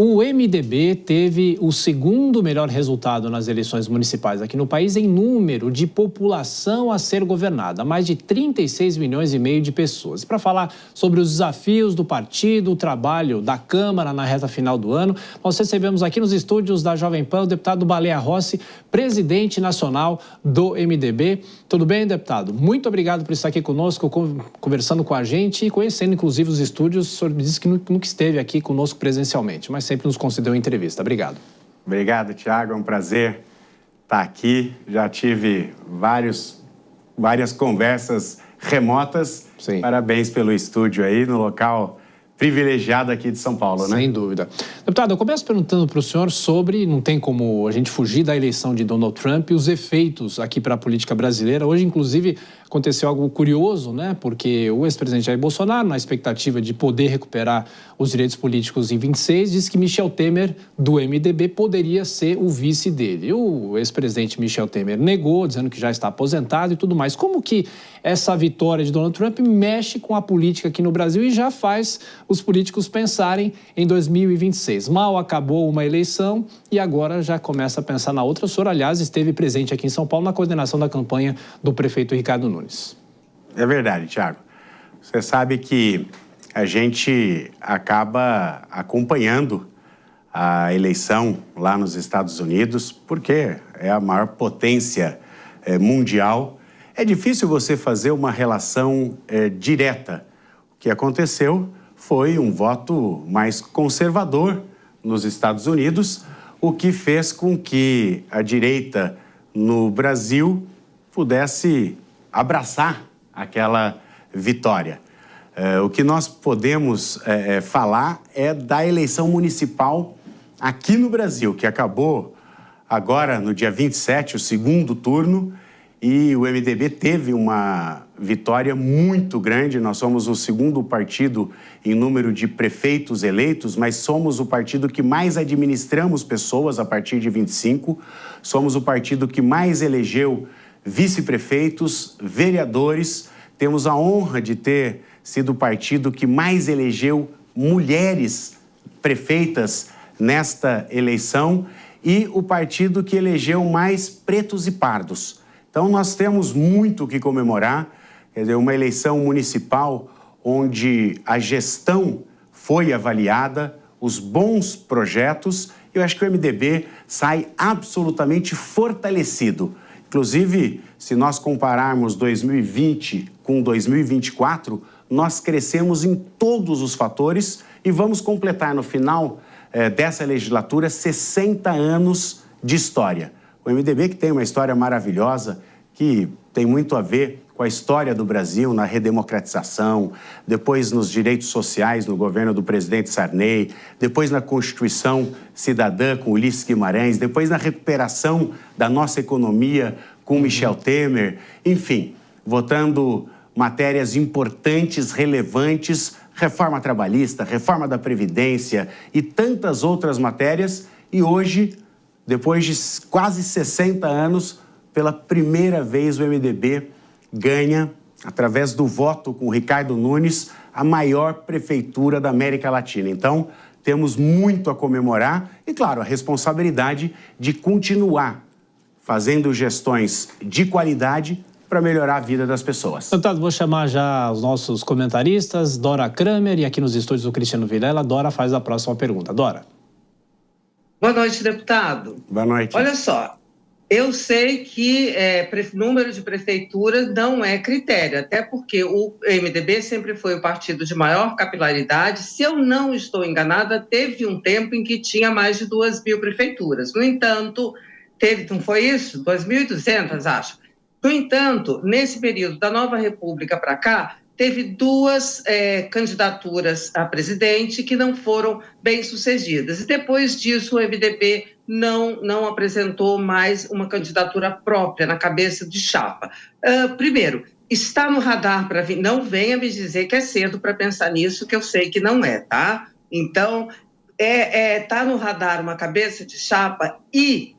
O MDB teve o segundo melhor resultado nas eleições municipais aqui no país em número de população a ser governada, mais de 36 milhões e meio de pessoas. Para falar sobre os desafios do partido, o trabalho da Câmara na reta final do ano, nós recebemos aqui nos estúdios da Jovem Pan o deputado Baleia Rossi, presidente nacional do MDB. Tudo bem, deputado? Muito obrigado por estar aqui conosco, conversando com a gente e conhecendo, inclusive, os estúdios. O senhor me disse que nunca esteve aqui conosco presencialmente, mas sempre nos concedeu entrevista. Obrigado. Obrigado, Tiago. É um prazer estar aqui. Já tive várias conversas remotas. Sim. Parabéns pelo estúdio aí, no local privilegiado aqui de São Paulo, né? Sem dúvida. Deputado, eu começo perguntando para o senhor sobre, não tem como a gente fugir da eleição de Donald Trump e os efeitos aqui para a política brasileira. Hoje, inclusive, aconteceu algo curioso, né? Porque o ex-presidente Jair Bolsonaro, na expectativa de poder recuperar os direitos políticos em 26, disse que Michel Temer, do MDB, poderia ser o vice dele. O ex-presidente Michel Temer negou, dizendo que já está aposentado e tudo mais. Como que essa vitória de Donald Trump mexe com a política aqui no Brasil e já faz os políticos pensarem em 2026? Mal acabou uma eleição e agora já começa a pensar na outra. O senhor, aliás, esteve presente aqui em São Paulo na coordenação da campanha do prefeito Ricardo Nunes. É verdade, Tiago. Você sabe que a gente acaba acompanhando a eleição lá nos Estados Unidos, porque é a maior potência mundial. É difícil você fazer uma relação direta. O que aconteceu foi um voto mais conservador nos Estados Unidos, o que fez com que a direita no Brasil pudesse abraçar aquela vitória. O que nós podemos falar é da eleição municipal aqui no Brasil, que acabou agora no dia 27, o segundo turno, e o MDB teve uma vitória muito grande. Nós somos o segundo partido em número de prefeitos eleitos, mas somos o partido que mais administramos pessoas a partir de 25. Somos o partido que mais elegeu vice-prefeitos, vereadores. Temos a honra de ter sido o partido que mais elegeu mulheres prefeitas nesta eleição e o partido que elegeu mais pretos e pardos. Então, nós temos muito o que comemorar. Quer dizer, uma eleição municipal onde a gestão foi avaliada, os bons projetos. Eu acho que o MDB sai absolutamente fortalecido. Inclusive, se nós compararmos 2020 com 2024, nós crescemos em todos os fatores e vamos completar no final dessa legislatura 60 anos de história. O MDB, que tem uma história maravilhosa, que tem muito a ver com a história do Brasil na redemocratização, depois nos direitos sociais no governo do presidente Sarney, depois na Constituição Cidadã com Ulisses Guimarães, depois na recuperação da nossa economia com Michel Temer, enfim, votando matérias importantes, relevantes, reforma trabalhista, reforma da Previdência e tantas outras matérias. E hoje, depois de quase 60 anos, pela primeira vez o MDB ganha, através do voto com o Ricardo Nunes, a maior prefeitura da América Latina. Então, temos muito a comemorar e, claro, a responsabilidade de continuar fazendo gestões de qualidade para melhorar a vida das pessoas. Deputado, vou chamar já os nossos comentaristas, Dora Kramer, e aqui nos estúdios do Cristiano Vilela. Dora faz a próxima pergunta. Dora. Boa noite, deputado. Boa noite. Olha só, eu sei que número de prefeituras não é critério, até porque o MDB sempre foi o partido de maior capilaridade. Se eu não estou enganada, teve um tempo em que tinha mais de 2.000 prefeituras. No entanto, não foi isso? 2.200, acho. No entanto, nesse período da Nova República para cá, teve duas candidaturas a presidente que não foram bem-sucedidas. E depois disso, o MDB não apresentou mais uma candidatura própria na cabeça de chapa. Primeiro, está no radar para vir. Não venha me dizer que é cedo para pensar nisso, que eu sei que não é, tá? Então, está no radar uma cabeça de chapa e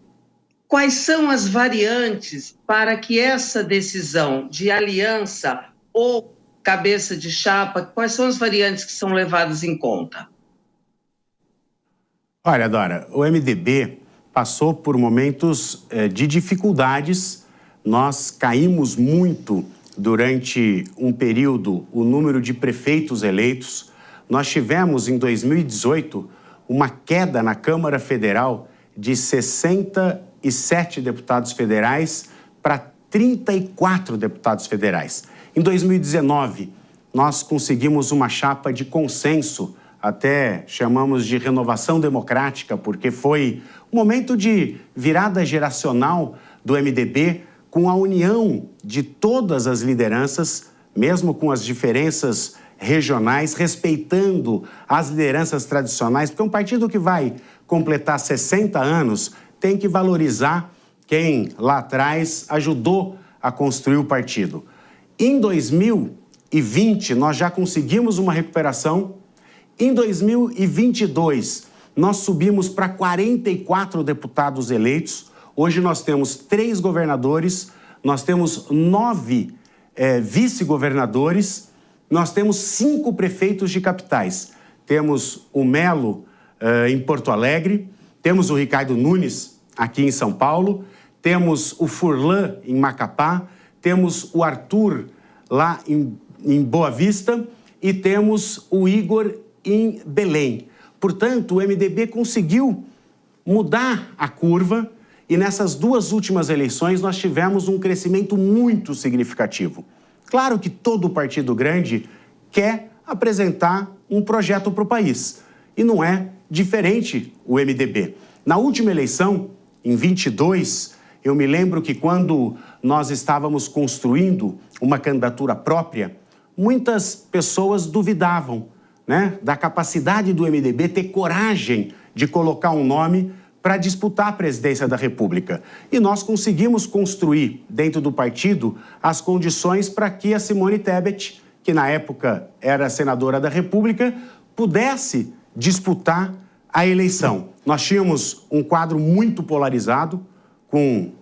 quais são as variantes para que essa decisão de aliança ou cabeça de chapa, quais são as variantes que são levadas em conta? Olha, Dora, o MDB passou por momentos de dificuldades. Nós caímos muito durante um período o número de prefeitos eleitos. Nós tivemos, em 2018, uma queda na Câmara Federal de 67 deputados federais para 34 deputados federais. Em 2019, nós conseguimos uma chapa de consenso, até chamamos de renovação democrática, porque foi um momento de virada geracional do MDB, com a união de todas as lideranças, mesmo com as diferenças regionais, respeitando as lideranças tradicionais, porque um partido que vai completar 60 anos tem que valorizar quem lá atrás ajudou a construir o partido. Em 2020, nós já conseguimos uma recuperação. Em 2022, nós subimos para 44 deputados eleitos. Hoje nós temos 3 governadores, nós temos 9 vice-governadores, nós temos 5 prefeitos de capitais. Temos o Melo em Porto Alegre, temos o Ricardo Nunes aqui em São Paulo, temos o Furlan em Macapá, temos o Arthur lá em Boa Vista e temos o Igor em Belém. Portanto, o MDB conseguiu mudar a curva e nessas 2 últimas eleições nós tivemos um crescimento muito significativo. Claro que todo partido grande quer apresentar um projeto para o país e não é diferente o MDB. Na última eleição, em 22, eu me lembro que quando nós estávamos construindo uma candidatura própria, muitas pessoas duvidavam, né, da capacidade do MDB ter coragem de colocar um nome para disputar a presidência da República. E nós conseguimos construir, dentro do partido, as condições para que a Simone Tebet, que na época era senadora da República, pudesse disputar a eleição. Nós tínhamos um quadro muito polarizado, com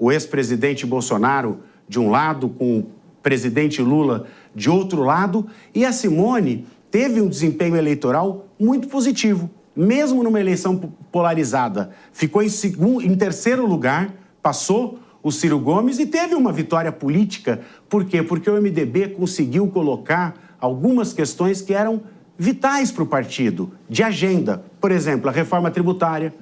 o ex-presidente Bolsonaro de um lado, com o presidente Lula de outro lado, e a Simone teve um desempenho eleitoral muito positivo, mesmo numa eleição polarizada. Ficou em terceiro lugar, passou o Ciro Gomes e teve uma vitória política. Por quê? Porque o MDB conseguiu colocar algumas questões que eram vitais para o partido, de agenda. Por exemplo, a reforma tributária,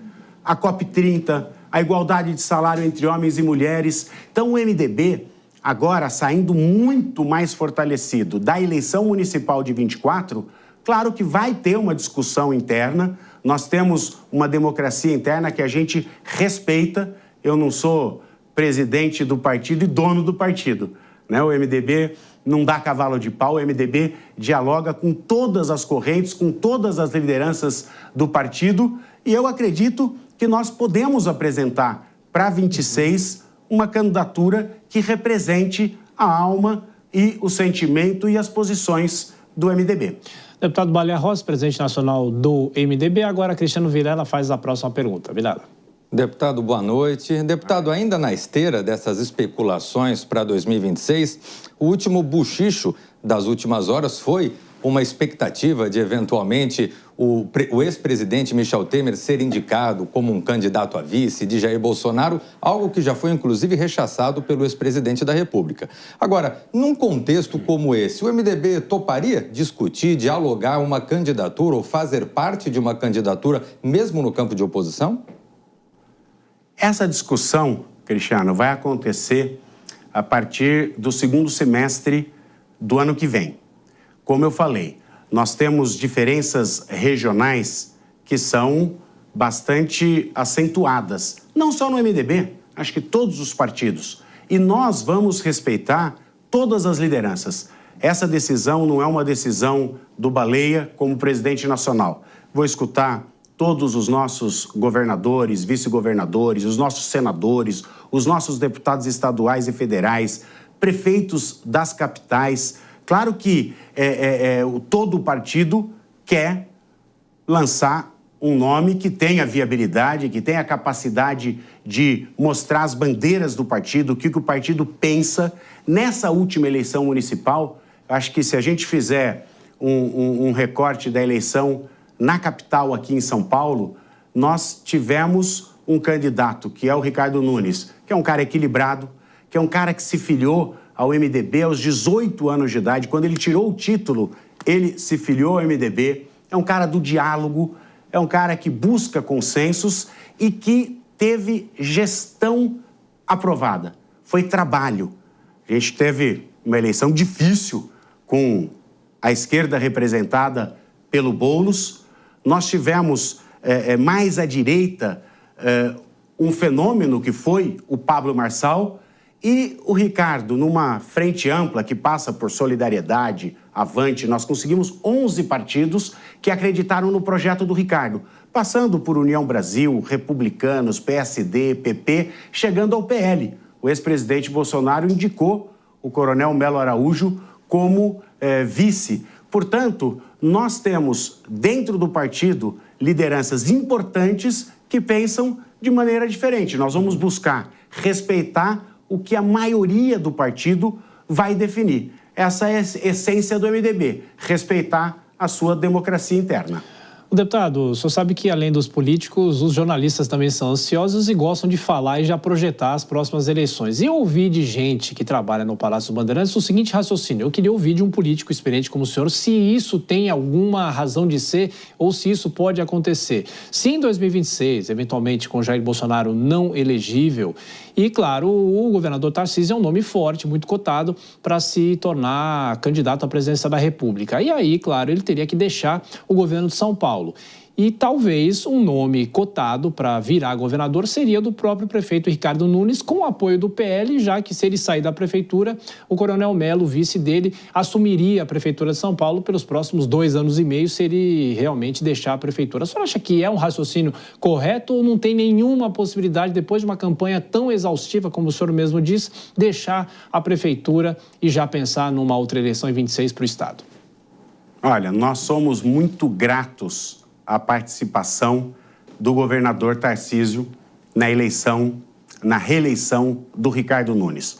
a COP30, a igualdade de salário entre homens e mulheres. Então, o MDB, agora saindo muito mais fortalecido da eleição municipal de 24, claro que vai ter uma discussão interna. Nós temos uma democracia interna que a gente respeita. Eu não sou presidente do partido e dono do partido, né? O MDB não dá cavalo de pau, o MDB dialoga com todas as correntes, com todas as lideranças do partido, e eu acredito que nós podemos apresentar para 26 uma candidatura que represente a alma e o sentimento e as posições do MDB. Deputado Baleia Rossi, presidente nacional do MDB. Agora, Cristiano Vilela faz a próxima pergunta. Vilela. Deputado, boa noite. Deputado, ainda na esteira dessas especulações para 2026, o último buchicho das últimas horas foi uma expectativa de, eventualmente, o ex-presidente Michel Temer ser indicado como um candidato a vice de Jair Bolsonaro, algo que já foi, inclusive, rechaçado pelo ex-presidente da República. Agora, num contexto como esse, o MDB toparia discutir, dialogar uma candidatura ou fazer parte de uma candidatura, mesmo no campo de oposição? Essa discussão, Cristiano, vai acontecer a partir do segundo semestre do ano que vem. Como eu falei, nós temos diferenças regionais que são bastante acentuadas. Não só no MDB, acho que todos os partidos. E nós vamos respeitar todas as lideranças. Essa decisão não é uma decisão do Baleia como presidente nacional. Vou escutar todos os nossos governadores, vice-governadores, os nossos senadores, os nossos deputados estaduais e federais, prefeitos das capitais. Claro que todo o partido quer lançar um nome que tenha viabilidade, que tenha capacidade de mostrar as bandeiras do partido, o que o partido pensa. Nessa última eleição municipal, acho que se a gente fizer um recorte da eleição na capital aqui em São Paulo, nós tivemos um candidato, que é o Ricardo Nunes, que é um cara equilibrado, que é um cara que se filiou ao MDB aos 18 anos de idade. Quando ele tirou o título, ele se filiou ao MDB. É um cara do diálogo, é um cara que busca consensos e que teve gestão aprovada. Foi trabalho. A gente teve uma eleição difícil com a esquerda representada pelo Boulos. Nós tivemos mais à direita um fenômeno que foi o Pablo Marçal e o Ricardo, numa frente ampla que passa por Solidariedade, Avante. Nós conseguimos 11 partidos que acreditaram no projeto do Ricardo, passando por União Brasil, Republicanos, PSD, PP, chegando ao PL. O ex-presidente Bolsonaro indicou o coronel Melo Araújo como vice. Portanto, nós temos dentro do partido lideranças importantes que pensam de maneira diferente. Nós vamos buscar respeitar o que a maioria do partido vai definir. Essa é a essência do MDB, respeitar a sua democracia interna. Deputado, o senhor sabe que, além dos políticos, os jornalistas também são ansiosos e gostam de falar e já projetar as próximas eleições. E eu ouvi de gente que trabalha no Palácio dos Bandeirantes o seguinte raciocínio: eu queria ouvir de um político experiente como o senhor se isso tem alguma razão de ser ou se isso pode acontecer. Se em 2026, eventualmente com Jair Bolsonaro não elegível, e, claro, o governador Tarcísio é um nome forte, muito cotado, para se tornar candidato à presidência da República. E aí, claro, ele teria que deixar o governo de São Paulo. E talvez um nome cotado para virar governador seria do próprio prefeito Ricardo Nunes, com o apoio do PL, já que se ele sair da prefeitura, o coronel Melo, vice dele, assumiria a prefeitura de São Paulo pelos próximos 2 anos e meio, se ele realmente deixar a prefeitura. A senhora acha que é um raciocínio correto ou não tem nenhuma possibilidade, depois de uma campanha tão exaustiva, como o senhor mesmo disse, deixar a prefeitura e já pensar numa outra eleição em 26 para o Estado? Olha, nós somos muito gratos à participação do governador Tarcísio na reeleição do Ricardo Nunes.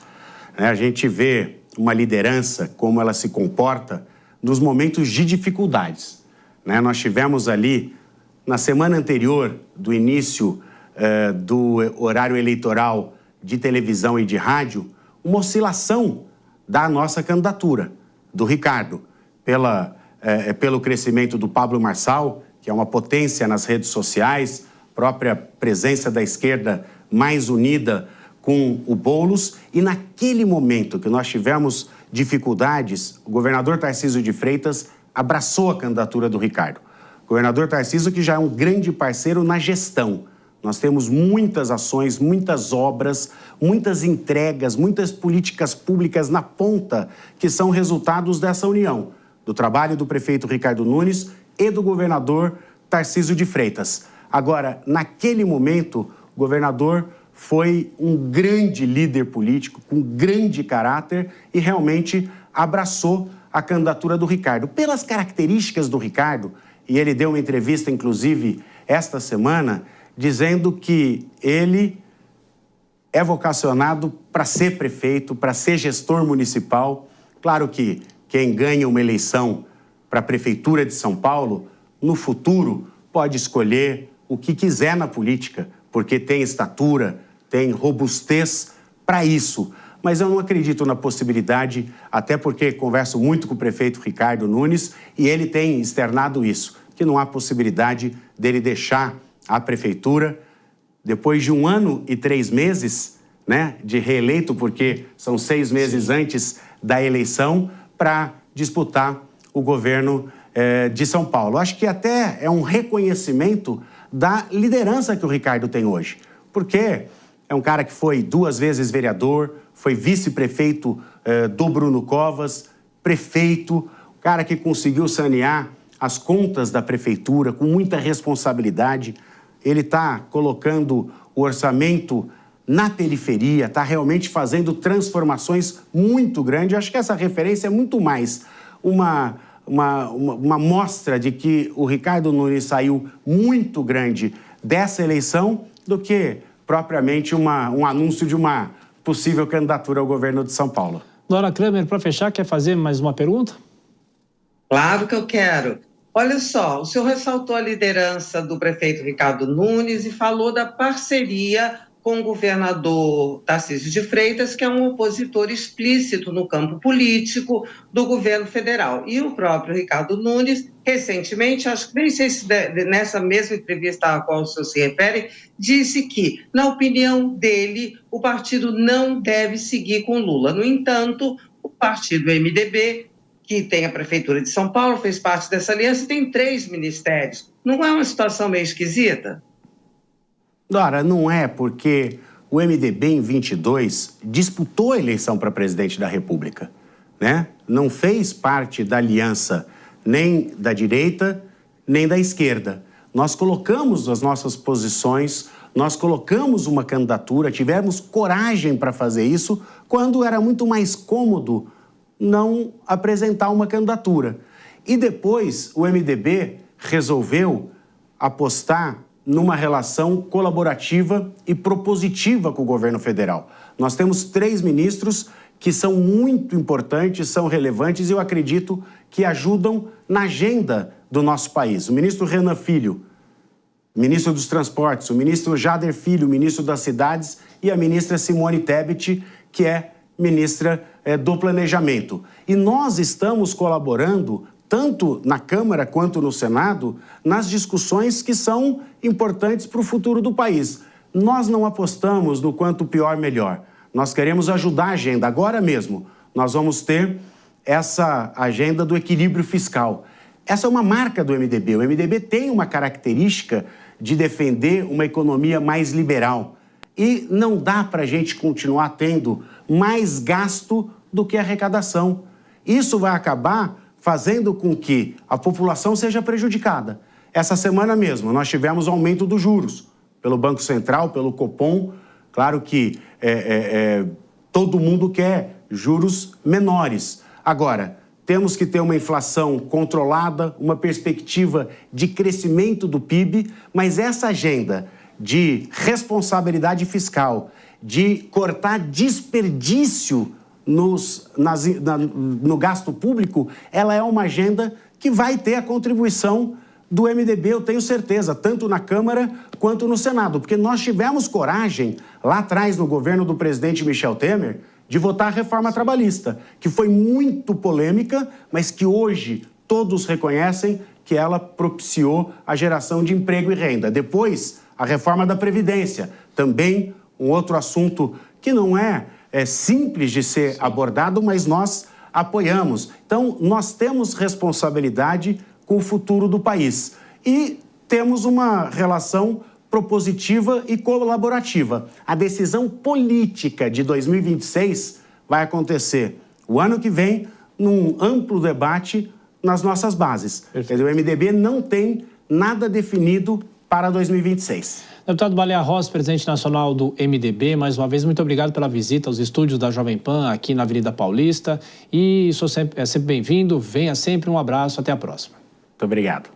A gente vê uma liderança, como ela se comporta nos momentos de dificuldades. Nós tivemos ali, na semana anterior do início do horário eleitoral de televisão e de rádio, uma oscilação da nossa candidatura, do Ricardo, pelo crescimento do Pablo Marçal, que é uma potência nas redes sociais, própria presença da esquerda mais unida com o Boulos. E naquele momento que nós tivemos dificuldades, o governador Tarcísio de Freitas abraçou a candidatura do Ricardo. O governador Tarcísio, que já é um grande parceiro na gestão. Nós temos muitas ações, muitas obras, muitas entregas, muitas políticas públicas na ponta que são resultados dessa união, do trabalho do prefeito Ricardo Nunes e do governador Tarcísio de Freitas. Agora, naquele momento, o governador foi um grande líder político, com grande caráter e realmente abraçou a candidatura do Ricardo. Pelas características do Ricardo, e ele deu uma entrevista, inclusive, esta semana, dizendo que ele é vocacionado para ser prefeito, para ser gestor municipal. Claro que quem ganha uma eleição para a Prefeitura de São Paulo, no futuro, pode escolher o que quiser na política, porque tem estatura, tem robustez para isso. Mas eu não acredito na possibilidade, até porque converso muito com o prefeito Ricardo Nunes e ele tem externado isso, que não há possibilidade dele deixar a prefeitura depois de 1 ano e 3 meses, de reeleito, porque são 6 meses antes da eleição, para disputar o governo de São Paulo. Acho que até é um reconhecimento da liderança que o Ricardo tem hoje, porque é um cara que foi 2 vezes vereador, foi vice-prefeito do Bruno Covas, prefeito, cara que conseguiu sanear as contas da prefeitura com muita responsabilidade. Ele está colocando o orçamento na periferia, está realmente fazendo transformações muito grandes. Eu acho que essa referência é muito mais uma mostra de que o Ricardo Nunes saiu muito grande dessa eleição do que propriamente um anúncio de uma possível candidatura ao governo de São Paulo. Dora Kramer, para fechar, quer fazer mais uma pergunta? Claro que eu quero. Olha só, o senhor ressaltou a liderança do prefeito Ricardo Nunes e falou da parceria com o governador Tarcísio de Freitas, que é um opositor explícito no campo político do governo federal. E o próprio Ricardo Nunes, recentemente, acho que nem sei se nessa mesma entrevista a qual o senhor se refere, disse que, na opinião dele, o partido não deve seguir com Lula. No entanto, o partido MDB, que tem a Prefeitura de São Paulo, fez parte dessa aliança e tem 3 ministérios. Não é uma situação meio esquisita? Dora, não é, porque o MDB em 22 disputou a eleição para presidente da República, né? Não fez parte da aliança nem da direita, nem da esquerda. Nós colocamos as nossas posições, nós colocamos uma candidatura, tivemos coragem para fazer isso quando era muito mais cômodo não apresentar uma candidatura. E depois o MDB resolveu apostar numa relação colaborativa e propositiva com o governo federal. Nós temos 3 ministros que são muito importantes, são relevantes e eu acredito que ajudam na agenda do nosso país. O ministro Renan Filho, ministro dos Transportes, o ministro Jader Filho, ministro das Cidades, e a ministra Simone Tebet, que é ministra do Planejamento. E nós estamos colaborando tanto na Câmara quanto no Senado, nas discussões que são importantes para o futuro do país. Nós não apostamos no quanto pior, melhor. Nós queremos ajudar a agenda. Agora mesmo, nós vamos ter essa agenda do equilíbrio fiscal. Essa é uma marca do MDB. O MDB tem uma característica de defender uma economia mais liberal. E não dá para a gente continuar tendo mais gasto do que arrecadação. Isso vai acabar fazendo com que a população seja prejudicada. Essa semana mesmo, nós tivemos aumento dos juros pelo Banco Central, pelo Copom. Claro que todo mundo quer juros menores. Agora, temos que ter uma inflação controlada, uma perspectiva de crescimento do PIB, mas essa agenda de responsabilidade fiscal, de cortar desperdício no gasto público, ela é uma agenda que vai ter a contribuição do MDB, eu tenho certeza, tanto na Câmara quanto no Senado, porque nós tivemos coragem, lá atrás, no governo do presidente Michel Temer, de votar a reforma trabalhista, que foi muito polêmica, mas que hoje todos reconhecem que ela propiciou a geração de emprego e renda. Depois, a reforma da Previdência, também um outro assunto que não é simples de ser abordado, mas nós apoiamos. Então, nós temos responsabilidade com o futuro do país e temos uma relação propositiva e colaborativa. A decisão política de 2026 vai acontecer o ano que vem, num amplo debate nas nossas bases. O MDB não tem nada definido para 2026. Deputado Baleia Rossi, presidente nacional do MDB, mais uma vez, muito obrigado pela visita aos estúdios da Jovem Pan aqui na Avenida Paulista. E é sempre bem-vindo, venha sempre, um abraço, até a próxima. Muito obrigado.